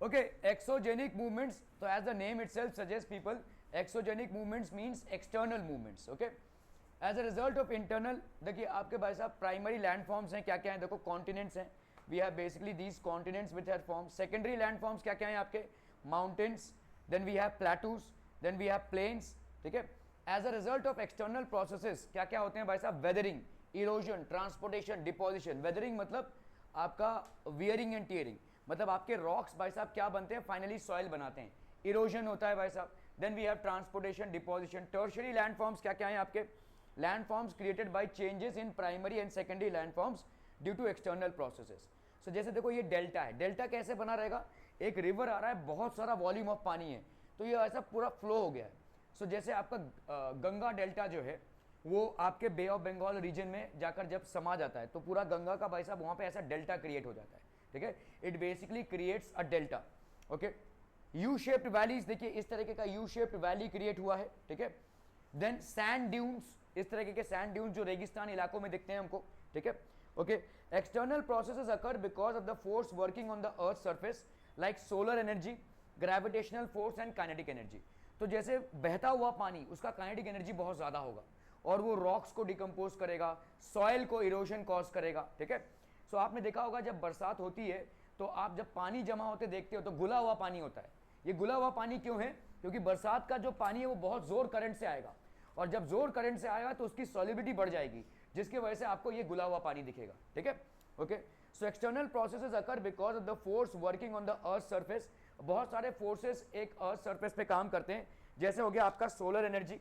Okay, exogenic movements, तो as the name itself suggest people, exogenic movements means external movements. Okay, as a result of internal, देखिए आपके भाई साहब primary land forms हैं क्या क्या हैं, देखो कॉन्टिनेंट्स हैं, we have basically these continents which have form. Secondary land forms क्या क्या हैं आपके, mountains, then we have plateaus, then we have plains. ठीक है, as a result of external processes क्या क्या होते हैं भाई साहब, weathering, erosion, transportation, deposition. Weathering मतलब आपका वियरिंग एंड टियरिंग, मतलब आपके रॉक्स भाई साहब क्या बनते हैं, फाइनली सॉइल बनाते हैं, इरोजन होता है भाई साहब। Then we have transportation, deposition. Tertiary land forms क्या क्या हैं आपके, land forms created by changes in primary and secondary land forms due to external processes. So जैसे देखो ये डेल्टा है, डेल्टा कैसे बना रहेगा, एक रिवर आ रहा है, बहुत सारा वॉल्यूम ऑफ पानी है, तो ये ऐसा पूरा फ्लो हो गया है। सो जैसे आपका गंगा डेल्टा जो है वो आपके बे ऑफ बंगाल रीजन में जाकर जब समा जाता है तो पूरा गंगा का भाई साहब वहां पे ऐसा डेल्टा क्रिएट हो जाता है। ठीक है, it basically creates a delta. Okay, U shaped valleys, देखिए इस तरीके का यू शेप्ड वैली क्रिएट हुआ है। ठीक है, देन सैंड ड्यून्स, इस तरीके के सैंड ड्यून्स जो रेगिस्तान इलाकों में दिखते हैं हमको। ठीक है, okay, external processes occur because of the force working on the earth surface like solar energy, gravitational force and kinetic energy. तो जैसे बहता हुआ पानी, उसका काइनेटिक एनर्जी बहुत ज्यादा होगा और वो रॉक्स को डिकम्पोज करेगा, सॉइल को इरोजन कॉज करेगा। ठीक है, सो आपने देखा होगा जब बरसात होती है तो आप जब पानी जमा होते देखते हो तो घुला हुआ पानी होता है। ये घुला हुआ पानी क्यों है, क्योंकि बरसात का जो पानी है वो बहुत जोर करंट से आएगा और जब जोर करंट से आएगा तो उसकी सॉलिबिलिटी बढ़ जाएगी, जिसकी वजह से आपको ये घुला हुआ पानी दिखेगा। ठीक है, okay, so external processes occur because of the force working on the earth surface. बहुत सारे फोर्सेस एक अर्थ सरफेस पे काम करते हैं, जैसे हो गया आपका solar energy,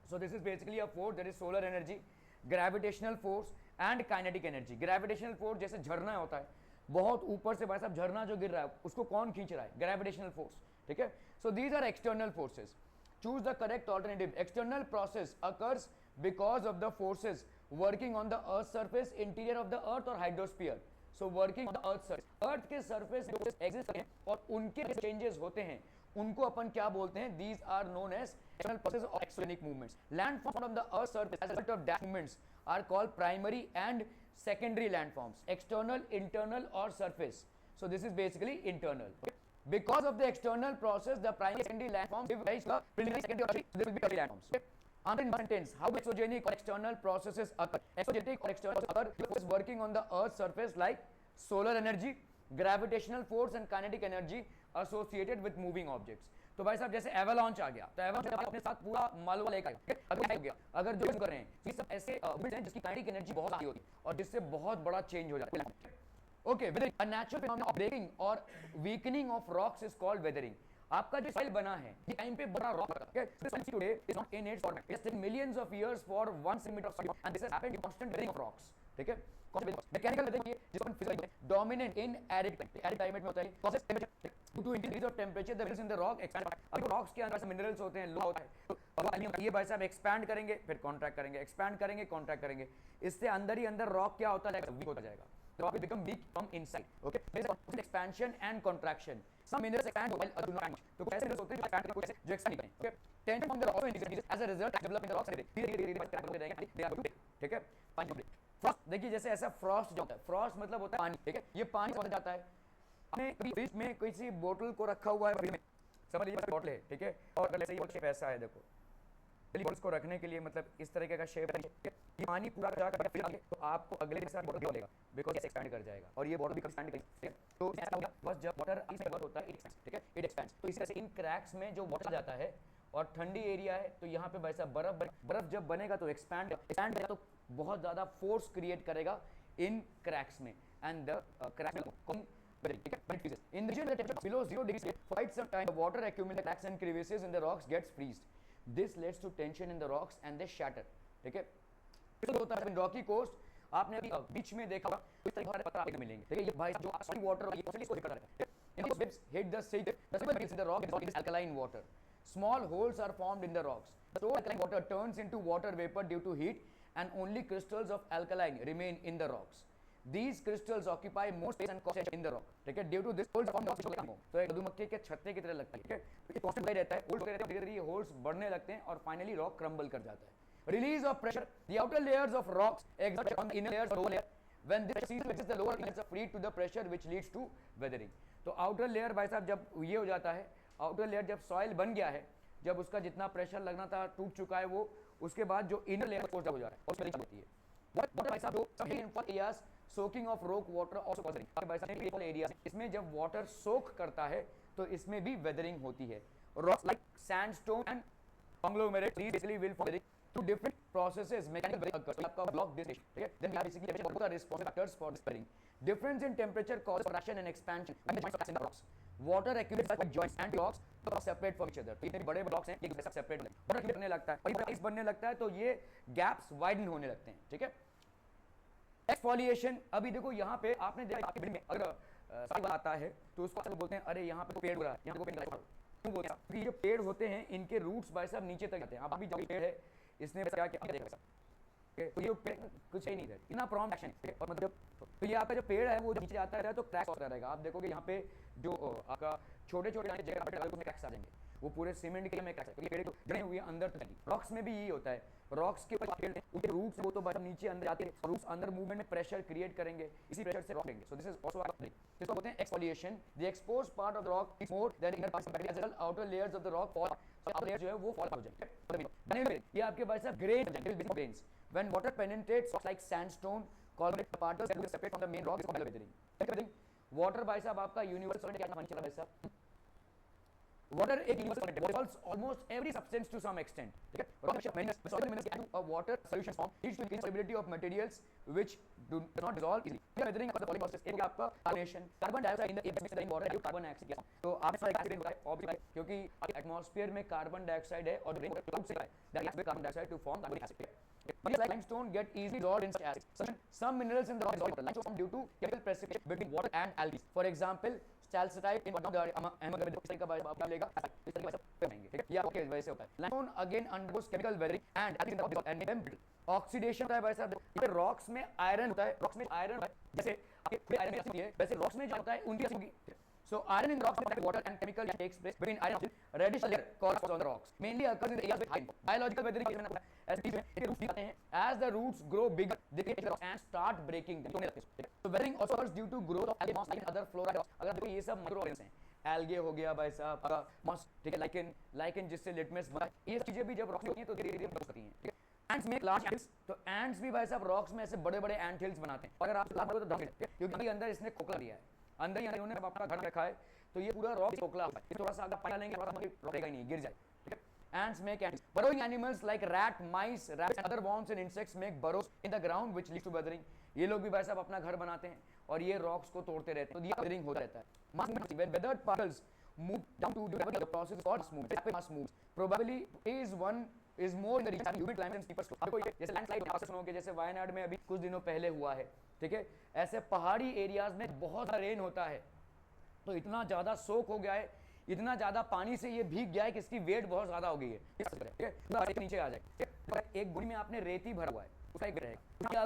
so this is basically a force that is solar energy, gravitational force and kinetic energy। gravitational force जैसे झरना होता है, बहुत ऊपर से भाई साहब झरना जो गिर रहा है उसको कौन खींच रहा है, ग्रेविटेशनल फोर्स। ठीक है, so these are external forces. Choose the correct alternative. External process occurs because of the forces working on the earth surface, interior of the earth और hydrosphere. So working on the earth surface, earth के surface exist करते हैं और उनके changes होते हैं, उनको अपन क्या बोलते हैं, these are known as external processes or exogenic movements। land formed on the earth surface as a result of dash movements are called primary and secondary landforms, external, internal or surface। so this is basically internal। okay? because of the external process the primary and secondary landforms give rise to the preliminary, secondary or tertiary, there will be tertiary landforms। okay? Answer in one sentence, how do exogenic or external processes occur? Exogenic or external processes occur because working on the earth surface like solar energy, gravitational force and kinetic energy associated with moving objects. तो भाई साहब जैसे avalanche आ गया तो avalanche अपने साथ पूरा मालवा लेकर आएगा। अगर हो गया, अगर जो कर रहे हैं ये सब ऐसे हैं जिसकी काइनेटिक एनर्जी बहुत हाई होती है और जिससे बहुत बड़ा चेंज हो जाता है। Okay, weathering, a natural phenomena of breaking और weakening of rocks is called weathering. आपका जो सॉइल बना है ये टाइम पे बड़ा रॉक है, okay, today is not in its format, it's taken millions of years for 1 centimetre of soil and this has happened in constant weathering of rocks. ठीक है, मैकेनिकल वेदरिंग ये जिसको हम physical dominant in arid climate में होता है, process temperature due to increase of temperature the minerals in the rock expand. अब rocks के अंदर से मिनरल्स होते हैं, लोहा होता है, तो ये भाई साहब एक्सपैंड करेंगे फिर कॉन्ट्रैक्ट करेंगे, एक्सपैंड करेंगे कॉन्ट्रैक्ट करेंगे, इससे अंदर ही अंदर रॉक क्या होता है, वीक होता जाएगा, the rock will become weak from inside। okay, there is a constant expansion and contraction, some minerals expand while others do not expand। तो कुछ ऐसे minerals होते हैं जो expand करते हैं, जो expand नहीं करें। okay, tension from the rock also increases as a result develop in the rocks and धीरे-धीरे क्रैक होते रहेंगे, they are going to break। ठीक है, पानी ब्रेक। फ्रॉस्ट, देखिए जैसे ऐसा फ्रॉस्ट जो होता है, फ्रॉस्ट मतलब होता है पानी। ठीक है, ये पानी समझ जाता है, आपने कभी फ्रिज में किसी बोतल को रखा हुआ है, फ्रिज में समझ लीजिए बोतल है, ठीक है, और अगर ऐसे ही शेप ऐसा है, देखो बोतल को रखने के लिए मतलब इस तरीके का शेप है, ये पानी पूरा जाकर फिर आगे तो आपको अगले दिन साथ बोतल लेगा बिकॉज़ ऐसे एक्सपैंड कर जाएगा और ये बोतल भी एक्सपैंड करेगी। तो ऐसा होगा बस जब वाटर इसमें वर्क होता है इट एक्सपैंड्स। ठीक है, इट एक्सपैंड्स। तो इस तरह से इन क्रैक्स में जो वाटर जाता है और ठंडी एरिया है तो यहाँ पे वैसा बर्फ जब बनेगा तो एक्सपैंड करेगा तो बहुत ज्यादा फोर्स क्रिएट करेगा इन क्रैक्स में and the cracks in the region where the temperature below 0 degrees Celsius for quite some time, the water accumulates in the cracks and crevices in the rocks gets freezed। This leads to tension in the rocks and they shatter। ठीक है, तो होता है Rocky coast, आपने अभी बीच में देखा होगा इस तरह के पत्थर आपको मिलेंगे। ठीक है, ये भाई जो सॉलिड वाटर ये पॉसिबली इसको दिक्कत रहता है। In this hit the sea, the soluble in the rock is alkaline water। Small holes are formed in the rocks। The stored alkaline water turns into water vapor due to heat and only crystals of alkaline remain in the rocks। These crystals occupy more space and cause tension in the rock। ठीक है, due to this holes formed तो एक मधुमक्खी के छत्ते की तरह लगता है। ठीक है, ये कांस्टेंट ही रहता है, होल्स होते रहते हैं, धीरे-धीरे ये होल्स बढ़ने लगते हैं और फाइनली रॉक क्रम्बल कर जाता है। Release of pressure, the outer layers of rocks exert on the inner layers or lower layer When this pressure ceases, the lower layers are freed to the pressure which leads to weathering. तो outer layer भाई साहब जब ये हो जाता है, outer layer जब soil बन गया है, जब उसका जितना प्रेशर लगना था टूट चुका है वो, उसके बाद जो इनर लेयर एक्सपोज हो जा रहा है और स्वेलिंग होती है. वाटर भाई साहब जो rainfall areas soaking of rock water also causing. भाई साहब रेनफॉल एरियाज इसमें जब वाटर सोक करता है तो इसमें भी वेदरिंग होती है. Rocks like sandstone and conglomerate these basically will follow two different processes mechanical weathering occurs. So आपका block this, ठीक है? Then we have basically both are responsible factors for this weathering. Difference in temperature causes contraction and expansion when the joints are in the rocks. Water accumulates by joints and blocks तो separate from each other. तो इतने बड़े blocks हैं एक दूसरे से separate होते हैं. Water accumulate करने लगता है और ये ice बनने लगता है तो ये gaps widen होने लगते हैं, ठीक है? Exfoliation अभी देखो यहाँ पे आपने देखा आपके बिल्डिंग में अगर साइड आता है तो उसको आप बोलते हैं अरे यहाँ पे तो पेड़ हो रहा है, यहाँ पे पेड़ लगा है. क्योंकि जो पेड़ होते हैं इनके रूट्स भाई साहब नीचे तक जाते हैं. आप अभी जो पेड़ है इसने क्या किया देखा तो ये पेड़ कुछ ही नहीं है, इतना प्रॉम्प्ट एक्शन है. और मतलब तो ये आपका जो पेड़ है वो नीचे आता है तो क्रैक्स होता रहेगा. आप देखोगे यहाँ पे जो आपका छोटे छोटे जगह पे क्रैक्स आ जाएंगे, वो पूरे सीमेंट के में क्रैक्स है क्योंकि पेड़ जड़े हुए अंदर तक. रॉक्स में भी यही होता है. रॉक्स के ऊपर उनके रूट्स वो तो बस नीचे अंदर आते हैं, रूट्स अंदर मूवमेंट में प्रेशर क्रिएट करेंगे, इसी प्रेशर से रॉक देंगे. सो दिस इज आल्सो इसको बोलते हैं exfoliation. The exposed part of the rock is more than inner part as well outer layers of the rock fall. So outer layer जो है वो फॉल हो जाएंगे. ये आपके भाई साहब grain grains when water penetrates rocks like sandstone conglomerate particles that will separate from the main rock is called weathering. Water भाई साहब आपका यूनिवर्सल सॉलिड क्या मानना भाई साहब? वाटर एक यूनिवर्सल सॉलिड है, dissolves almost every substance to some extent. ठीक है? Rock mixture many solid minerals can do a water solution form leads to increased solubility of materials which do not dissolve easily. weathering of the following process. एक आपका carbonation, carbon dioxide in the air mixed in water due to carbon dioxide gas. तो आपने सारा accident होता है obviously क्योंकि atmosphere में carbon dioxide है और रेन क्लाउड से है that gas with carbon dioxide to form carbonic acid. Minerals like limestone get easily dissolved in such acids. Some minerals in the rock dissolve water. Limestone due to chemical precipitation between water and algae. For example, calcite in water ammonium इस तरह का आप क्या लेगा इस तरह का पेमेंगे. ठीक है? ये ओके वैसे होता है. limestone again undergoes chemical weathering and algae in the rock dissolve and make them brittle. Oxidation होता है भाई साहब. ये रॉक्स में आयरन होता है. रॉक्स में आयरन होता है जैसे आपके आयरन होती है वैसे रॉक्स में जो होता है उनकी होगी. So iron in rocks contact water and chemical takes place between iron and oxygen. Reddish layer called on the rocks mainly occurs in the areas with high rainfall. Biological weathering as trees में roots आते हैं. As the roots grow bigger, they create rocks and start breaking them. So weathering also occurs due to growth of algae, moss, and other flora rocks. अगर देखो ये सब माइक्रोऑर्गेनिज्म्स हैं. Algae हो गया भाई साहब, मॉस, ठीक है, लाइकेन जिससे लिटमस बना, ये चीजें भी जब रॉक्स होती हैं तो धीरे-धीरे बढ़ सकती हैं. ठीक है? Ants make large ants, तो ants भी भाई साहब रॉक्स में ऐसे बड़े-बड़े ant hills बनाते हैं. अगर आप लाभ तो ढंग है क्योंकि अंदर इसने खोखला दिया है. अंदर ही इन्होंने अपना घर रखा है तो ये पूरा रॉक खोखला है. थोड़ा सा अगर पानी डालेंगे थोड़ा सा रहेगा ही नहीं, गिर जाए. ठीक है? Ants make ants. Burrowing animals like rat, mice, rabbits and other worms and insects make burrows in the ground which leads to weathering. ये लोग भी भाई साहब अपना घर बनाते हैं और ये रॉक्स को तोड़ते रहते हैं तो ये weathering होता रहता है. Mass movement when weathered particles move down to the process is called mass movement. Mass moves. Probably is more in the region humid climate and steeper slopes. आपको ये जैसे लैंडस्लाइड आप सुनोगे जैसे वायनाड में अभी कुछ दिनों पहले हुआ है. ठीक है? ऐसे पहाड़ी एरियाज में बहुत ज़्यादा रेन होता है तो इतना ज़्यादा सोक हो गया है, इतना ज़्यादा पानी से ये भीग गया है कि इसकी वेट बहुत ज़्यादा हो गई है. ठीक है? नीचे आ जाए. एक गुड़ी में आपने रेती भरा हुआ है, उसका एक रहेगा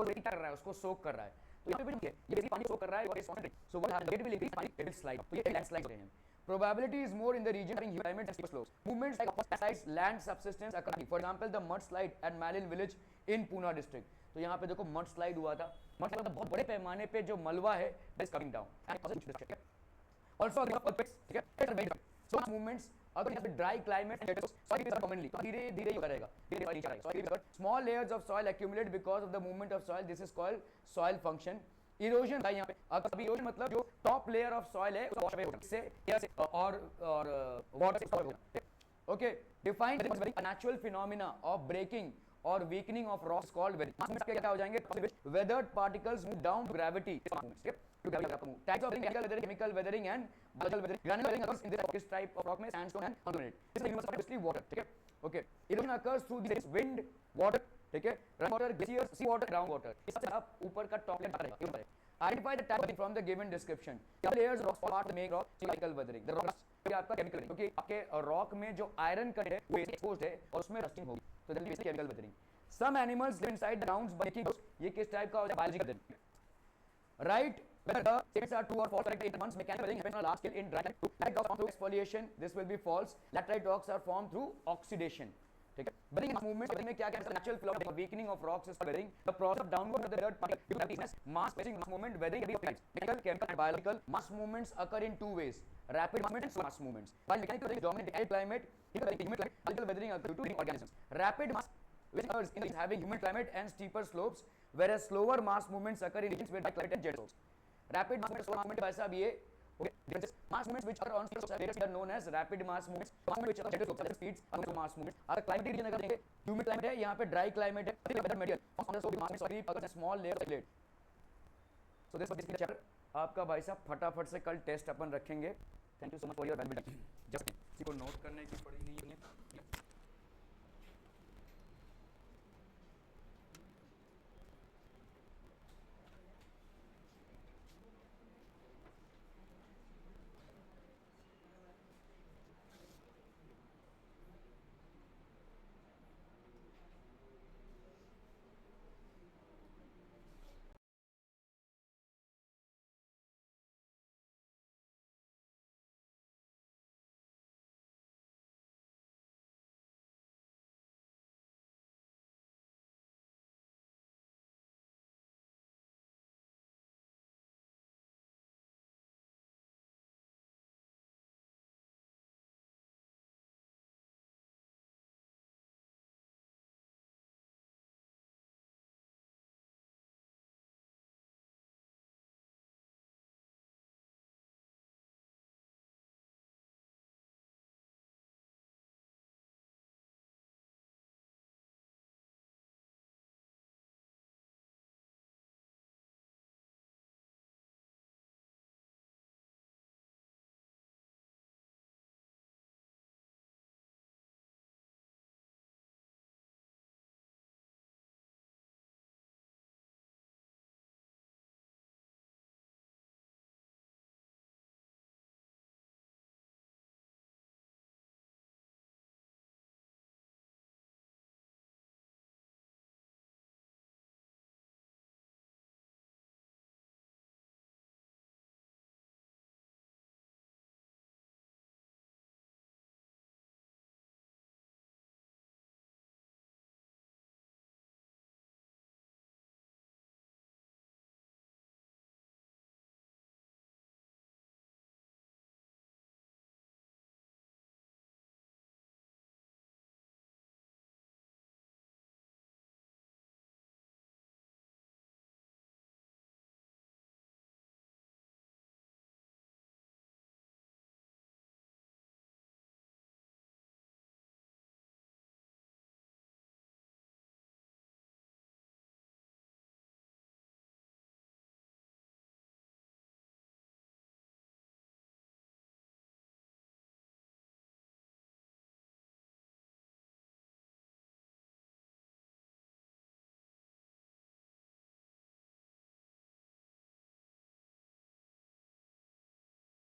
रेती कर रहा है, उसको सोक कर रहा है. तो यहाँ पे ये पानी सोक कर रहा है. So what happens, it will slide. तो ये लैंडस्लाइड होते हैं. Probability is more in the region having humid climate and steep slopes. Movements like upsides, land subsidence occur. For example, the mudslide at Malin village in Pune district. तो यहाँ पे देखो mudslide हुआ था. mudslide बहुत बड़े पैमाने पे जो मलबा है is coming down. Also, earthquakes. ठीक है? So movements अगर यहाँ पे dry climate and soil is commonly तो धीरे-धीरे ही होता रहेगा. धीरे-धीरे नीचे आएगा. Small layers of soil accumulate because of the movement of soil. This is called soil function. Erosion था यहाँ पे. अभी इरोजन मतलब जो टॉप लेयर ऑफ सॉइल है वॉश अवे हो जाए से और वाटर से हो जाए. Okay, define natural phenomena of breaking और weakening of rocks called weathering. क्या हो जाएंगे? Weathered particles move down to gravity. Types of weathering, chemical weathering and biological weathering. Granular weathering occurs in this type of rock में sandstone and concrete. This is universal water. ठीक है? Okay, erosion occurs through this wind, water, ठीक है, run water, glaciers, सी water, ground water. इससे आप ऊपर का top layer रहेगा. Identify the type weathering from the given description. Layers rocks part make rock chemical weathering. The rocks ये आपका chemical क्योंकि आपके रॉक में जो आयरन कंटेंट है वो एक्सपोज्ड है और उसमें रस्टिंग होगी तो that is chemical weathering. Some animals live inside the grounds by making. ये किस टाइप का होता है? Biological weathering. Right, whether the statements are true or false. Correct it once. Mechanical weathering happens on a large scale in dry climate. Laterite rocks formed through exfoliation. This will be false. Laterite rocks are formed through oxidation. ठीक है? Weathering mass movements में क्या क्या natural phenomenon weakening of rocks is weathering, the process of downward of the dirt particle due to gravity, mass spacing, mass movement, weathering every types. Mechanical, chemical and biological mass movements occur in two ways: rapid movement and slow mass movements. While mechanical weathering is dominant in arid climate, humid climate, biological weathering occurs due to living organisms. Rapid mass which occurs in regions having humid climate and steeper slopes, whereas slower mass movements occur in regions with dry climate and gentle slopes. Rapid mass movement, slow mass movement, भाई साहब ये okay differences. Mass movements which occur on steep slopes are known as rapid mass movements. Mass movements which occur on gentle slopes are speeds are known as mass movements. अगर climatic region अगर देखें, humid climate है, यहाँ पे dry climate है, weather medial. On the slope, mass movements occur in small layers of clay. So this was basically chapter. आपका भाई साहब फटाफट से कल टेस्ट अपन रखेंगे. Thank you so much for your valuable time. Just किसी को नोट करने की पड़ी नहीं है.